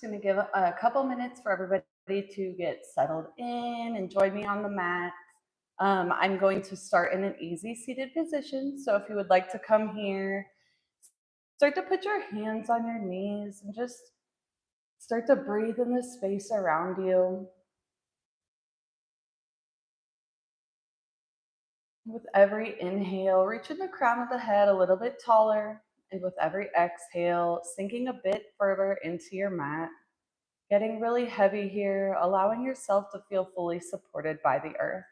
Going to give a couple minutes for everybody to get settled in and join me on the mat. I'm going to start in an easy seated position. So if you would like to come here, start to put your hands on your knees and just start to breathe in the space around you. With every inhale, reaching the crown of the head a little bit taller. And with every exhale, sinking a bit further into your mat. Getting really heavy here, allowing yourself to feel fully supported by the earth.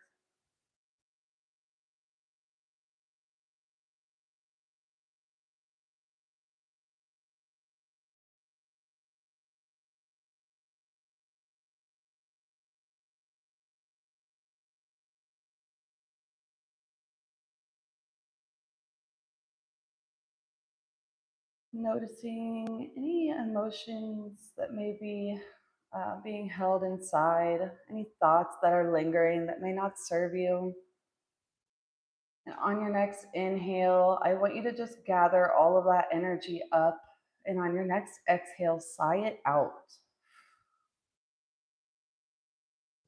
Noticing any emotions that may be being held inside, any thoughts that are lingering that may not serve you. And on your next inhale, I want you to just gather all of that energy up. And on your next exhale, sigh it out.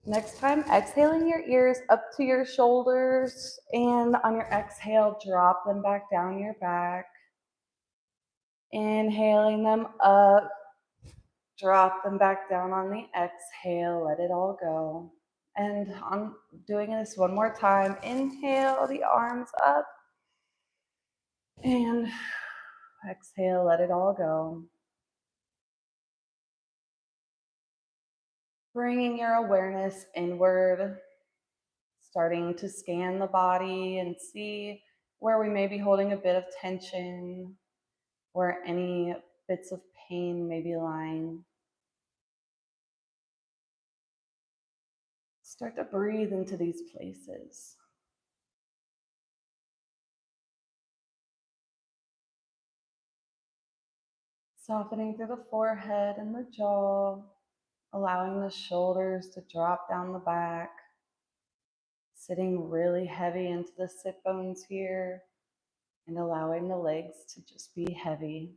Next time, exhaling your ears up to your shoulders. And on your exhale, drop them back down your back. Inhaling them up. Drop them back down on the exhale. Let it all go. And I'm doing this one more time. Inhale the arms up. And exhale, let it all go. Bringing your awareness inward. Starting to scan the body and see where we may be holding a bit of tension, where any bits of pain may be lying. Start to breathe into these places. Softening through the forehead and the jaw, allowing the shoulders to drop down the back, sitting really heavy into the sit bones here, and allowing the legs to just be heavy.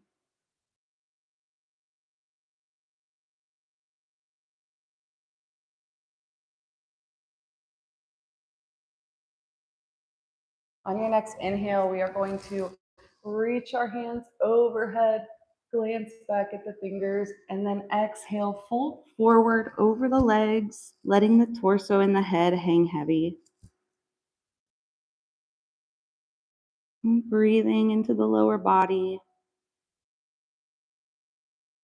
On your next inhale, we are going to reach our hands overhead, glance back at the fingers, and then exhale, fold forward over the legs, letting the torso and the head hang heavy. And breathing into the lower body.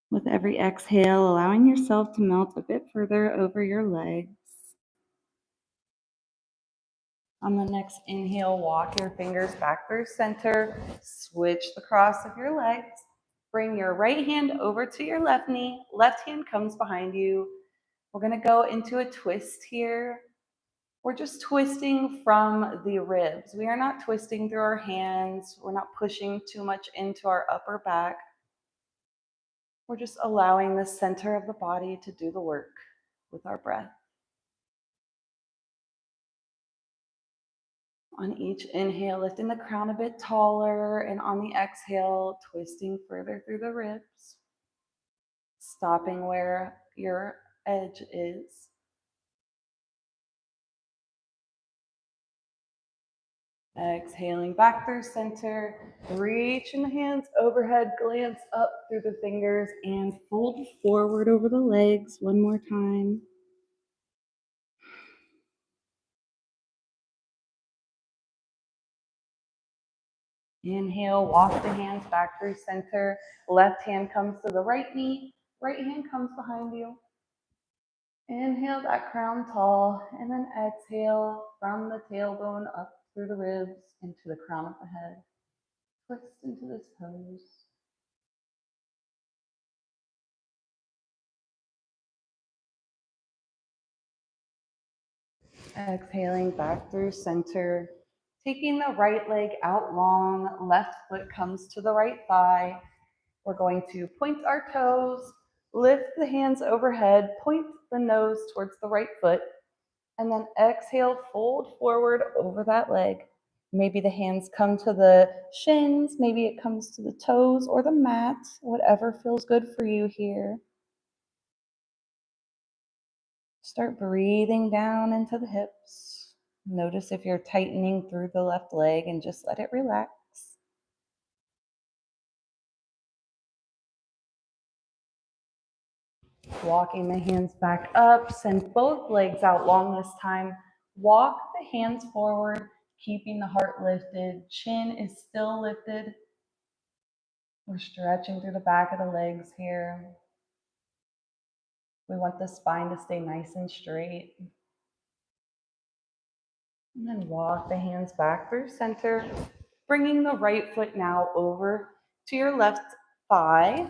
With every exhale, allowing yourself to melt a bit further over your legs. On the next inhale, walk your fingers back through center, switch the cross of your legs, bring your right hand over to your left knee, left hand comes behind you. We're gonna go into a twist here. We're just twisting from the ribs. We are not twisting through our hands. We're not pushing too much into our upper back. We're just allowing the center of the body to do the work with our breath. On each inhale, lifting the crown a bit taller, and on the exhale, twisting further through the ribs, stopping where your edge is. Exhaling back through center, reaching the hands overhead, glance up through the fingers, and fold forward over the legs one more time. Inhale, walk the hands back through center. Left hand comes to the right knee, right hand comes behind you. Inhale that crown tall, and then exhale from the tailbone up through the ribs into the crown of the head. Twist into this pose. Exhaling back through center. Taking the right leg out long, left foot comes to the right thigh. We're going to point our toes, lift the hands overhead, point the nose towards the right foot, and then exhale, fold forward over that leg. Maybe the hands come to the shins, maybe it comes to the toes or the mat, whatever feels good for you here. Start breathing down into the hips. Notice if you're tightening through the left leg and just let it relax. Walking the hands back up, send both legs out long this time. Walk the hands forward, keeping the heart lifted. Chin is still lifted. We're stretching through the back of the legs here. We want the spine to stay nice and straight. And then walk the hands back through center, bringing the right foot now over to your left thigh.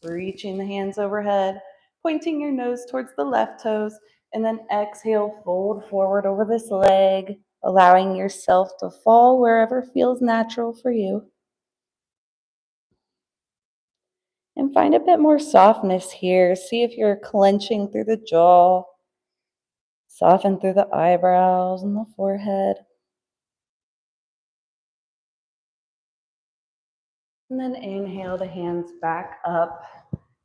Reaching the hands overhead, pointing your nose towards the left toes, and then exhale, fold forward over this leg, allowing yourself to fall wherever feels natural for you. And find a bit more softness here. See if you're clenching through the jaw. Soften through the eyebrows and the forehead. And then inhale the hands back up.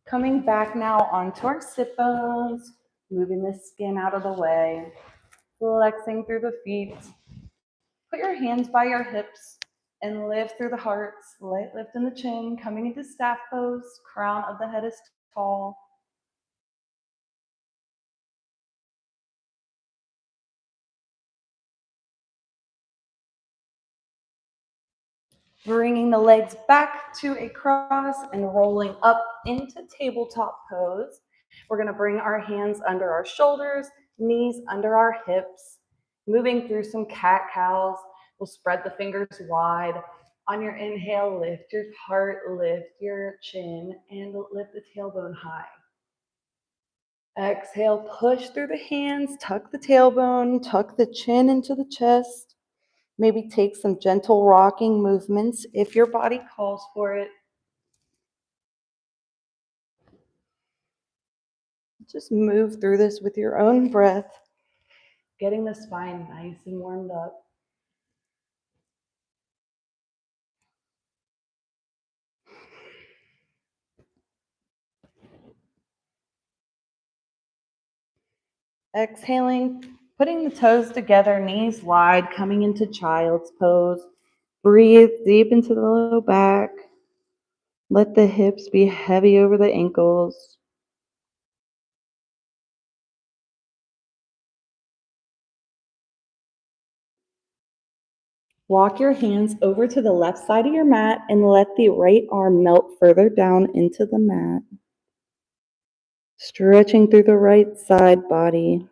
Coming back now onto our sit bones, moving the skin out of the way, flexing through the feet. Put your hands by your hips and lift through the heart. Slight lift in the chin, coming into staff pose. Crown of the head is tall. Bringing the legs back to a cross and rolling up into tabletop pose. We're going to bring our hands under our shoulders, knees under our hips. Moving through some cat-cows. We'll spread the fingers wide. On your inhale, lift your heart, lift your chin, and lift the tailbone high. Exhale, push through the hands, tuck the tailbone, tuck the chin into the chest. Maybe take some gentle rocking movements if your body calls for it. Just move through this with your own breath, getting the spine nice and warmed up. Exhaling, putting the toes together, knees wide, coming into child's pose. Breathe deep into the low back. Let the hips be heavy over the ankles. Walk your hands over to the left side of your mat and let the right arm melt further down into the mat. Stretching through the right side body.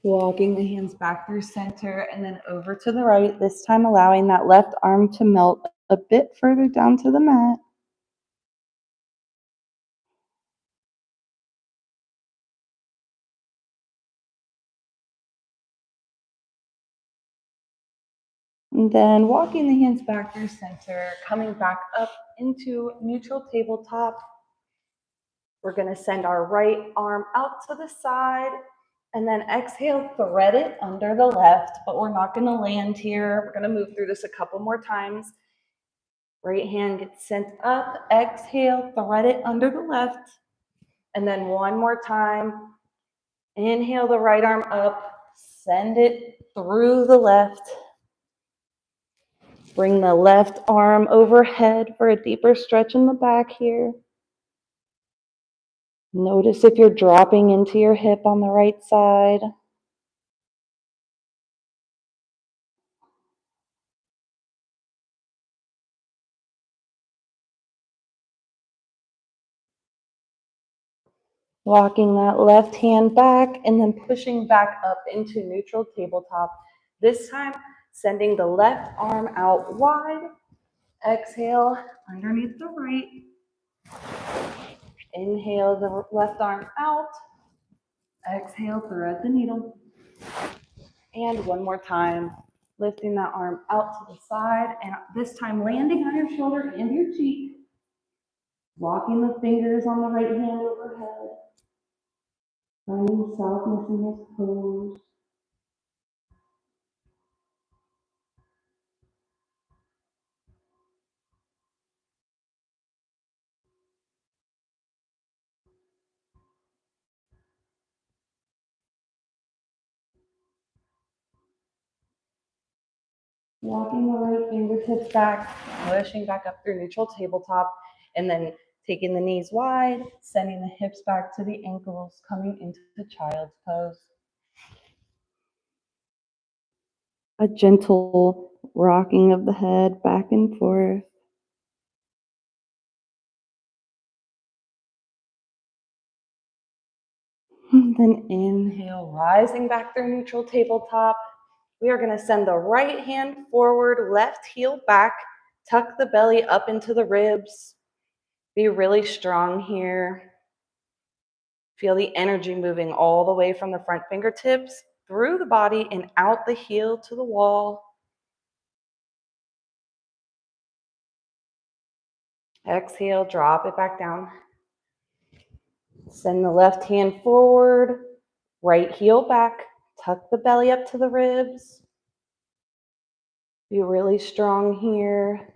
Walking the hands back through center and then over to the right, this time allowing that left arm to melt a bit further down to the mat. And then walking the hands back through center, coming back up into neutral tabletop. We're going to send our right arm out to the side and then exhale, thread it under the left, but we're not going to land here. We're going to move through this a couple more times. Right hand gets sent up, exhale, thread it under the left, and then one more time. Inhale the right arm up, send it through the left. Bring the left arm overhead for a deeper stretch in the back here. Notice if you're dropping into your hip on the right side. Walking that left hand back and then pushing back up into neutral tabletop. This time, sending the left arm out wide. Exhale underneath the right. Inhale the left arm out. Exhale, thread the needle. And one more time, lifting that arm out to the side, and this time landing on your shoulder and your cheek. Walking the fingers on the right hand overhead. Finding softness in this pose. Walking the right fingertips back, pushing back up through neutral tabletop, and then taking the knees wide, sending the hips back to the ankles, coming into the child's pose. A gentle rocking of the head back and forth. Then inhale, rising back through neutral tabletop. We are going to send the right hand forward, left heel back, tuck the belly up into the ribs. Be really strong here. Feel the energy moving all the way from the front fingertips through the body and out the heel to the wall. Exhale, drop it back down. Send the left hand forward, right heel back, tuck the belly up to the ribs. Be really strong here.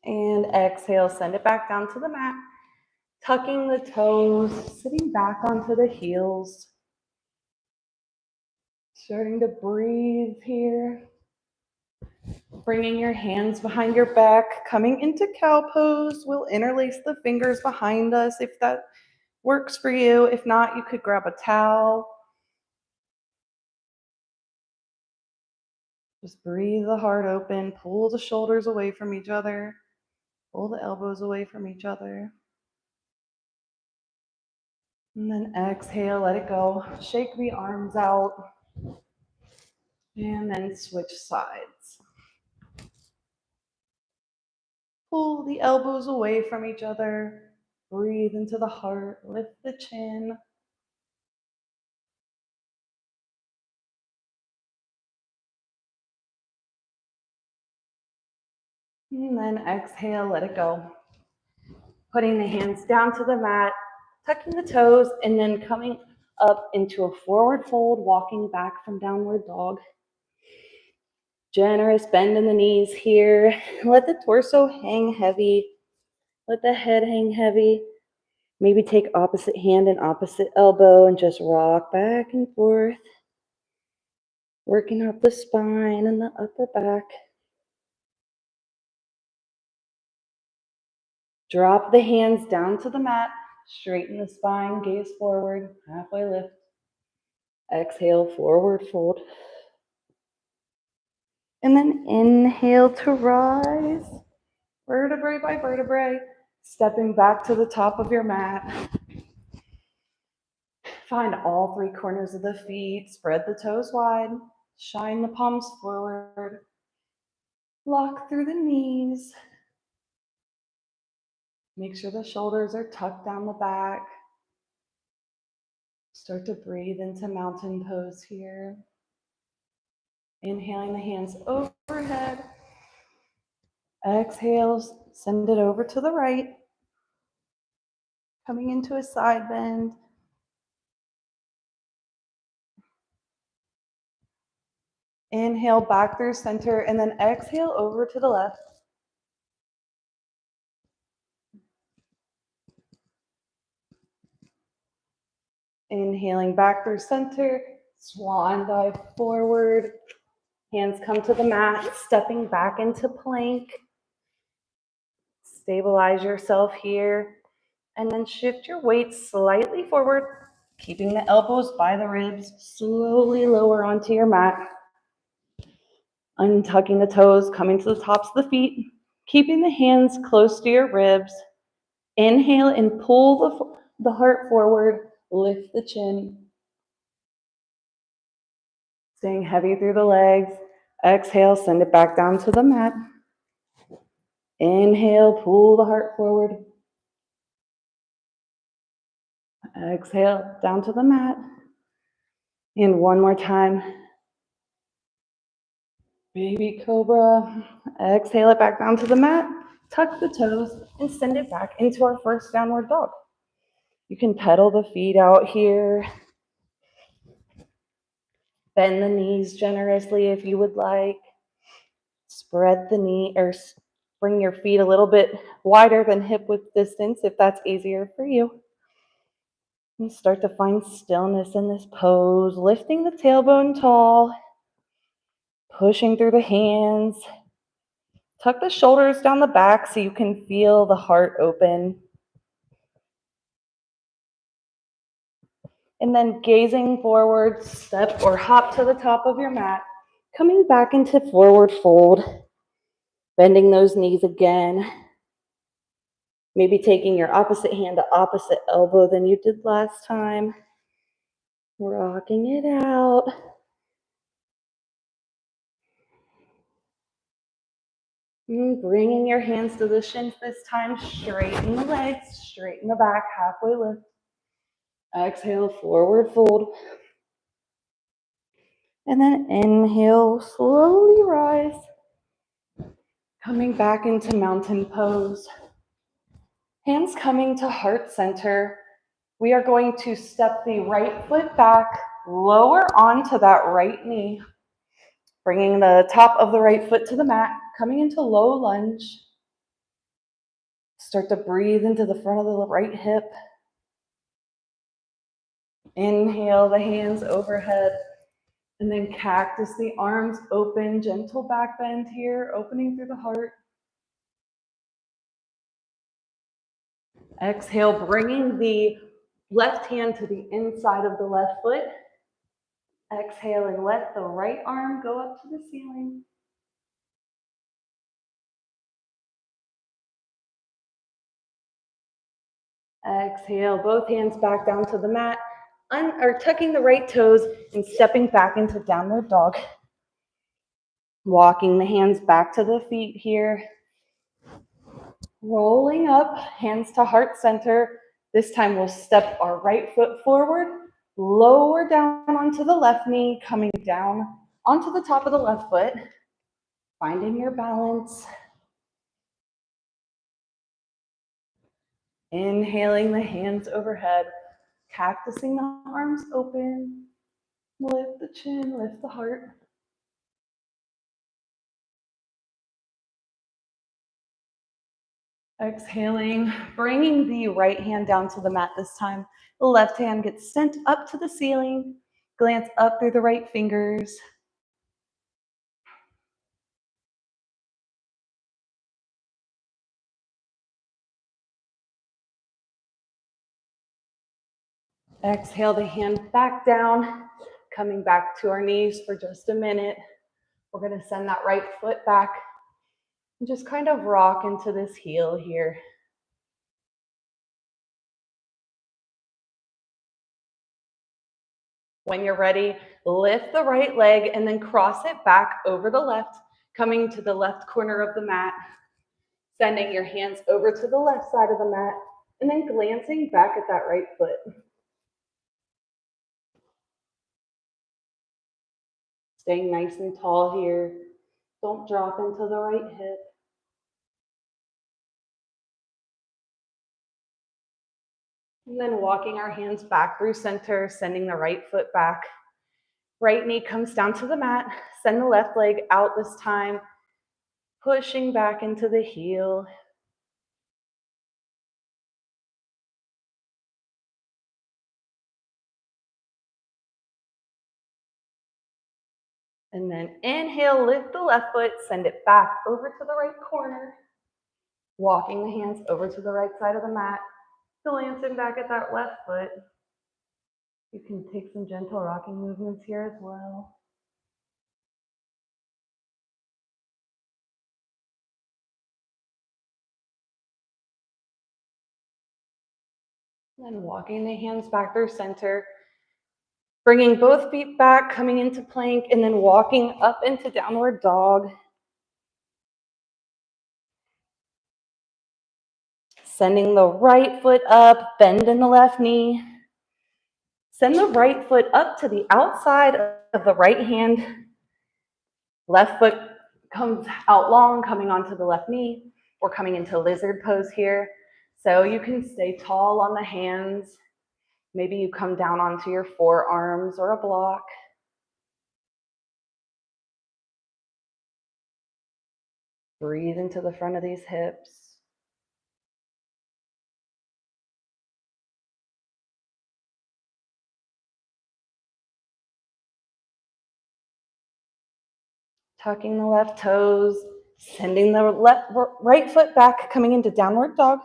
And exhale, send it back down to the mat. Tucking the toes, sitting back onto the heels. Starting to breathe here. Bringing your hands behind your back, coming into cow pose. We'll interlace the fingers behind us if that works for you. If not, you could grab a towel. Just breathe the heart open, pull the shoulders away from each other, pull the elbows away from each other. And then exhale, let it go. Shake the arms out. And then switch sides. Pull the elbows away from each other. Breathe into the heart, lift the chin. And then exhale, let it go. Putting the hands down to the mat, tucking the toes, and then coming up into a forward fold, walking back from downward dog. Generous bend in the knees here. Let the torso hang heavy. Let the head hang heavy. Maybe take opposite hand and opposite elbow and just rock back and forth. Working up the spine and the upper back. Drop the hands down to the mat. Straighten the spine, gaze forward, halfway lift. Exhale, forward fold. And then inhale to rise. Vertebrae by vertebrae. Stepping back to the top of your mat. Find all three corners of the feet. Spread the toes wide. Shine the palms forward. Lock through the knees. Make sure the shoulders are tucked down the back. Start to breathe into mountain pose here. Inhaling the hands overhead. Exhale, send it over to the right. Coming into a side bend. Inhale back through center and then exhale over to the left. Inhaling back through center, swan dive forward. Hands come to the mat, stepping back into plank. Stabilize yourself here, and then shift your weight slightly forward, keeping the elbows by the ribs. Slowly lower onto your mat. Untucking the toes, coming to the tops of the feet, keeping the hands close to your ribs. Inhale and pull the heart forward, lift the chin. Staying heavy through the legs. Exhale, send it back down to the mat. Inhale, pull the heart forward. Exhale, down to the mat. And one more time. Baby cobra. Exhale it back down to the mat. Tuck the toes and send it back into our first downward dog. You can pedal the feet out here. Bend the knees generously if you would like. Spread the knee or bring your feet a little bit wider than hip width distance if that's easier for you. And start to find stillness in this pose, lifting the tailbone tall, pushing through the hands. Tuck the shoulders down the back so you can feel the heart open. And then gazing forward, step or hop to the top of your mat, coming back into forward fold, bending those knees again. Maybe taking your opposite hand to opposite elbow than you did last time. Rocking it out. And bringing your hands to the shins this time. Straighten the legs, straighten the back, halfway lift. Exhale, forward fold. And then inhale, slowly rise. Coming back into mountain pose. Hands coming to heart center. We are going to step the right foot back, lower onto that right knee. Bringing the top of the right foot to the mat, coming into low lunge. Start to breathe into the front of the right hip. Inhale the hands overhead. And then cactus the arms open, gentle back bend here, opening through the heart. Exhale, bringing the left hand to the inside of the left foot. Exhale and let the right arm go up to the ceiling. Exhale, both hands back down to the mat, or tucking the right toes and stepping back into downward dog. Walking the hands back to the feet here. Rolling up, hands to heart center. This time we'll step our right foot forward, lower down onto the left knee, coming down onto the top of the left foot, finding your balance. Inhaling the hands overhead, cactusing the arms open. Lift the chin, lift the heart. Exhaling, bringing the right hand down to the mat this time. The left hand gets sent up to the ceiling. Glance up through the right fingers. Exhale the hand back down, coming back to our knees for just a minute. We're going to send that right foot back and just kind of rock into this heel here. When you're ready, lift the right leg and then cross it back over the left, coming to the left corner of the mat, sending your hands over to the left side of the mat, and then glancing back at that right foot. Staying nice and tall here. Don't drop into the right hip. And then walking our hands back through center, sending the right foot back. Right knee comes down to the mat. Send the left leg out this time, pushing back into the heel. And then inhale, lift the left foot, send it back over to the right corner. Walking the hands over to the right side of the mat, glancing back at that left foot. You can take some gentle rocking movements here as well. And walking the hands back through center, bringing both feet back, coming into plank, and then walking up into downward dog. Sending the right foot up, bend in the left knee. Send the right foot up to the outside of the right hand. Left foot comes out long, coming onto the left knee. We're coming into lizard pose here. So you can stay tall on the hands. Maybe you come down onto your forearms or a block. Breathe into the front of these hips. Tucking the left toes, sending the right foot back, coming into downward dog.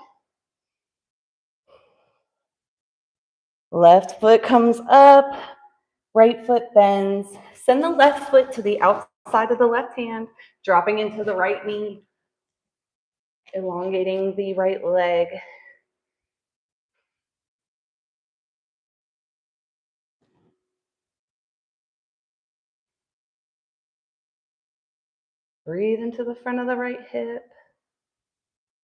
Left foot comes up, right foot bends. Send the left foot to the outside of the left hand, dropping into the right knee, elongating the right leg. Breathe into the front of the right hip.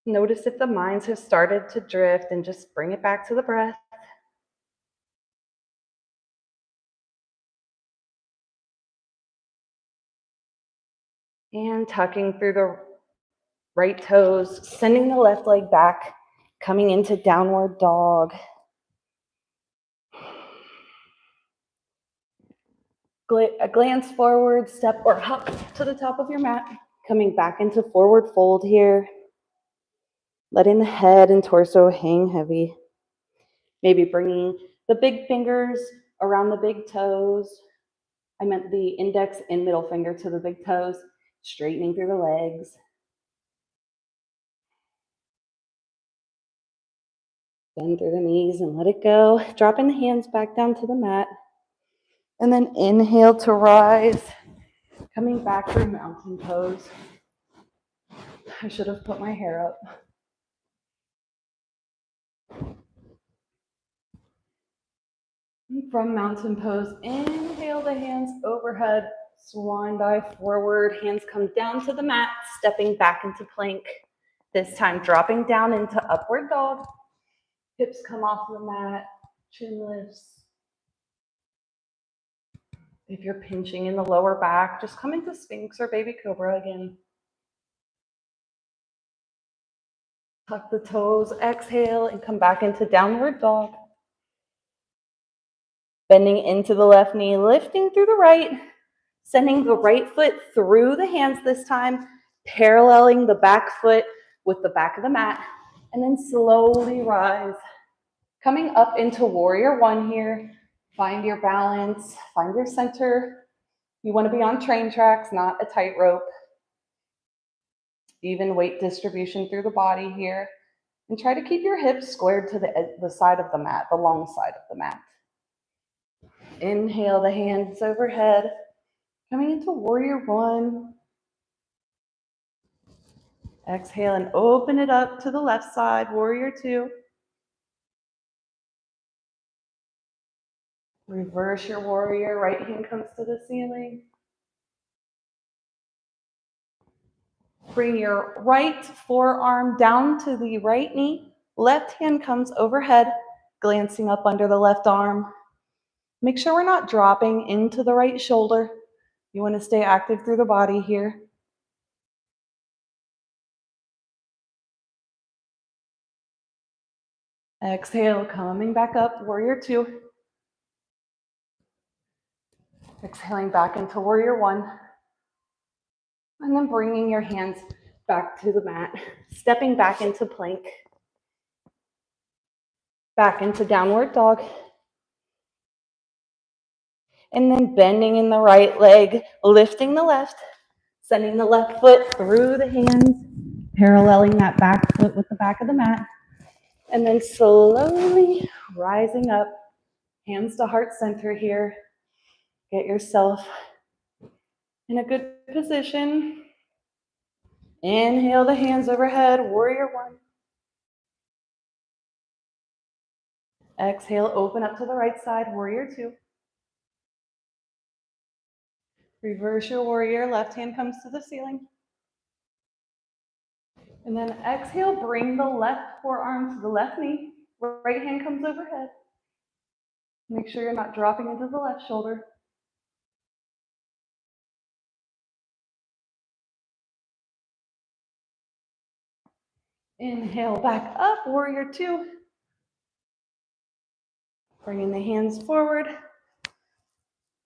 Notice if the minds have started to drift and just bring it back to the breath. And tucking through the right toes, sending the left leg back, coming into downward dog. A glance forward, step or hop to the top of your mat, coming back into forward fold here. Letting the head and torso hang heavy. Maybe bringing the big fingers around the big toes. I meant the index and middle finger to the big toes, straightening through the legs. Bend through the knees and let it go. Dropping the hands back down to the mat. And then inhale to rise. Coming back through mountain pose. I should have put my hair up. From mountain pose, inhale the hands overhead, swan dive forward, hands come down to the mat, stepping back into plank. This time dropping down into upward dog. Hips come off the mat, chin lifts. If you're pinching in the lower back, just come into Sphinx or Baby Cobra again. Tuck the toes, exhale, and come back into downward dog. Bending into the left knee, lifting through the right, sending the right foot through the hands this time, paralleling the back foot with the back of the mat, and then slowly rise. Coming up into warrior one here. Find your balance, find your center. You want to be on train tracks, not a tightrope. Even weight distribution through the body here. And try to keep your hips squared to the side of the mat, the long side of the mat. Inhale the hands overhead. Coming into warrior one. Exhale and open it up to the left side, warrior two. Reverse your warrior, right hand comes to the ceiling. Bring your right forearm down to the right knee. Left hand comes overhead, glancing up under the left arm. Make sure we're not dropping into the right shoulder. You want to stay active through the body here. Exhale, coming back up, warrior two. Exhaling back into warrior one. And then bringing your hands back to the mat, stepping back into plank. Back into downward dog. And then bending in the right leg, lifting the left, sending the left foot through the hands, paralleling that back foot with the back of the mat. And then slowly rising up, hands to heart center here. Get yourself in a good position. Inhale the hands overhead, warrior one. Exhale, open up to the right side, warrior two. Reverse your warrior, left hand comes to the ceiling. And then exhale, bring the left forearm to the left knee. Right hand comes overhead. Make sure you're not dropping into the left shoulder. Inhale, back up, warrior two. Bringing the hands forward.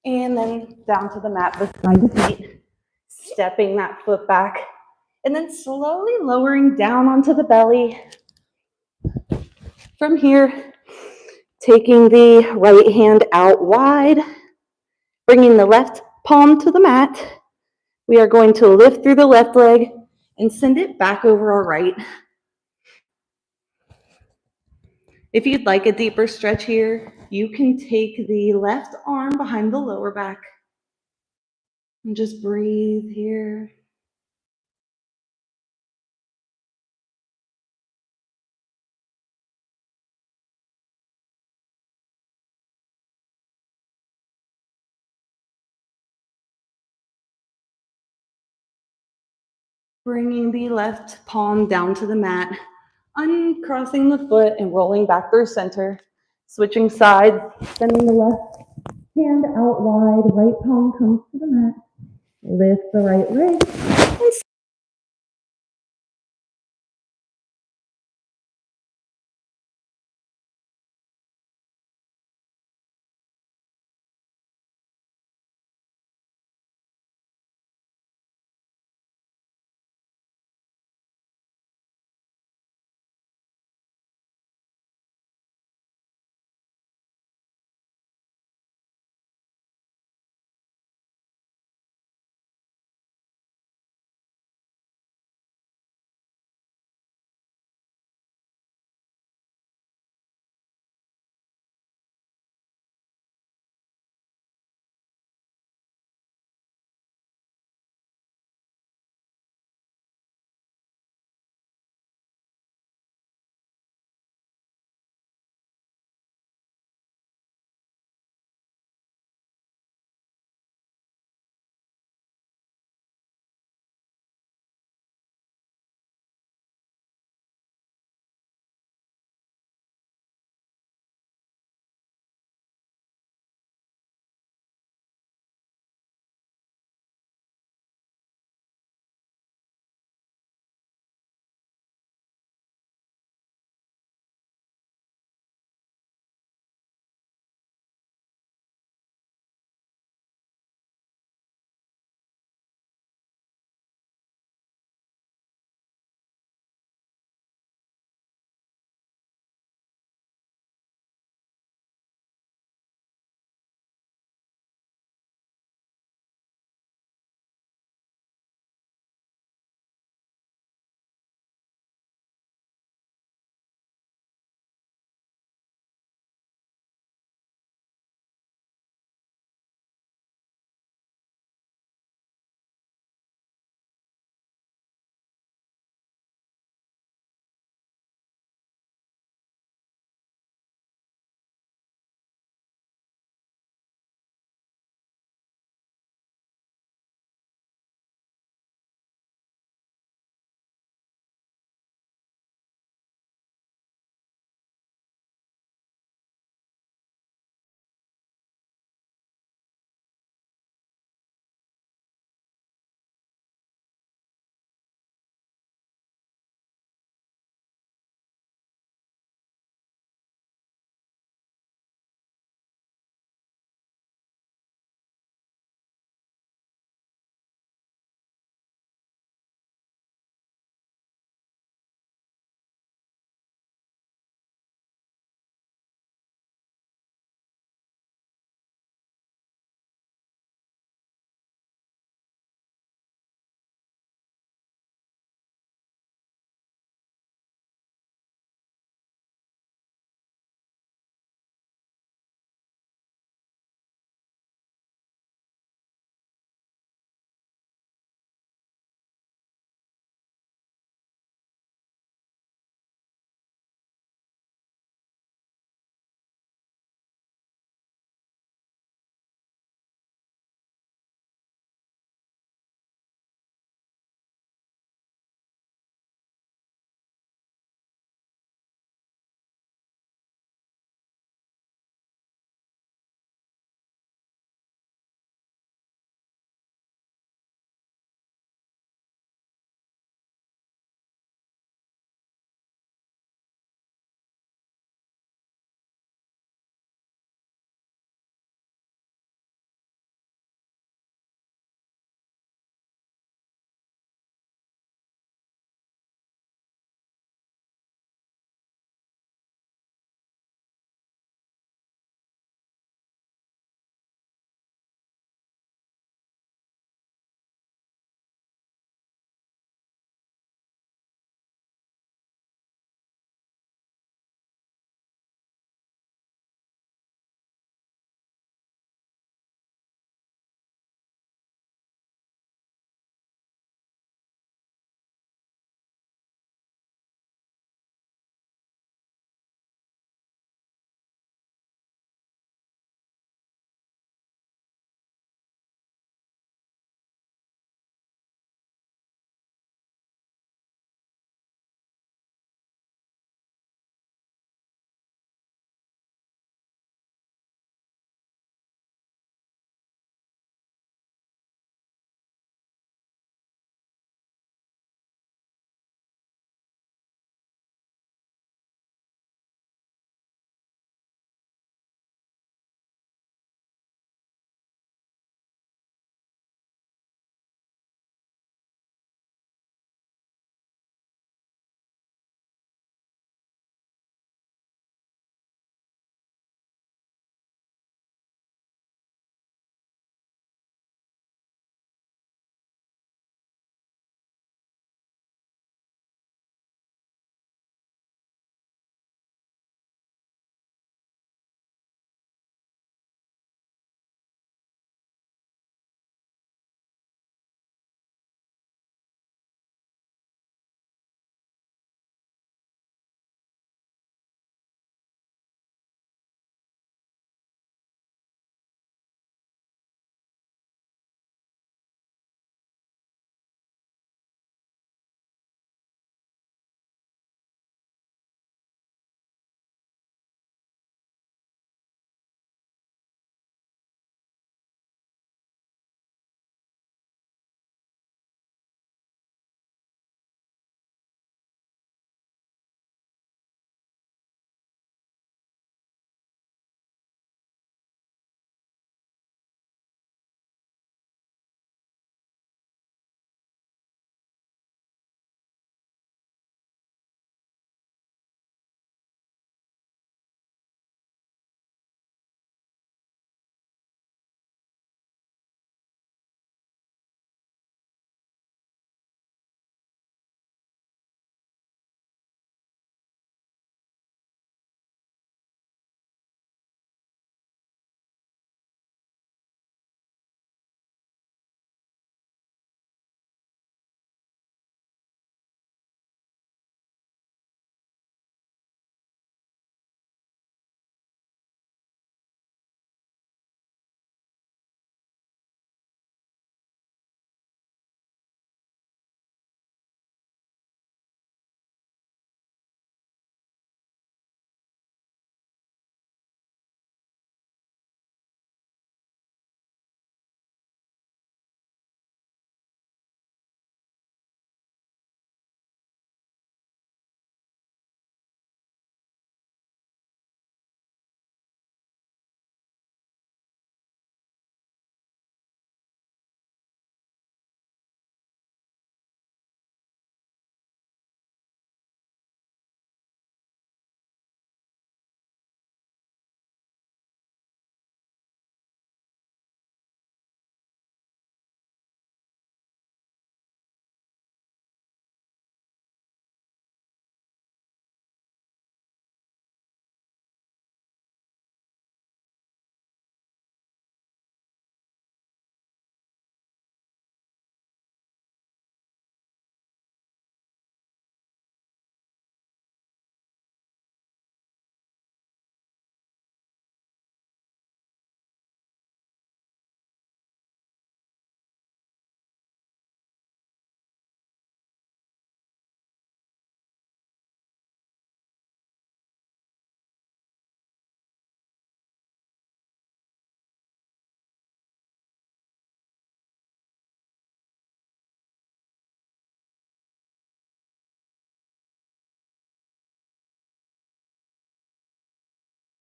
And then down to the mat beside the feet. Stepping that foot back. And then slowly lowering down onto the belly. From here, taking the right hand out wide. Bringing the left palm to the mat. We are going to lift through the left leg and send it back over our right. If you'd like a deeper stretch here, you can take the left arm behind the lower back and just breathe here. Bringing the left palm down to the mat, uncrossing the foot and rolling back through center. Switching sides, sending the left hand out wide, right palm comes to the mat. Lift the right leg and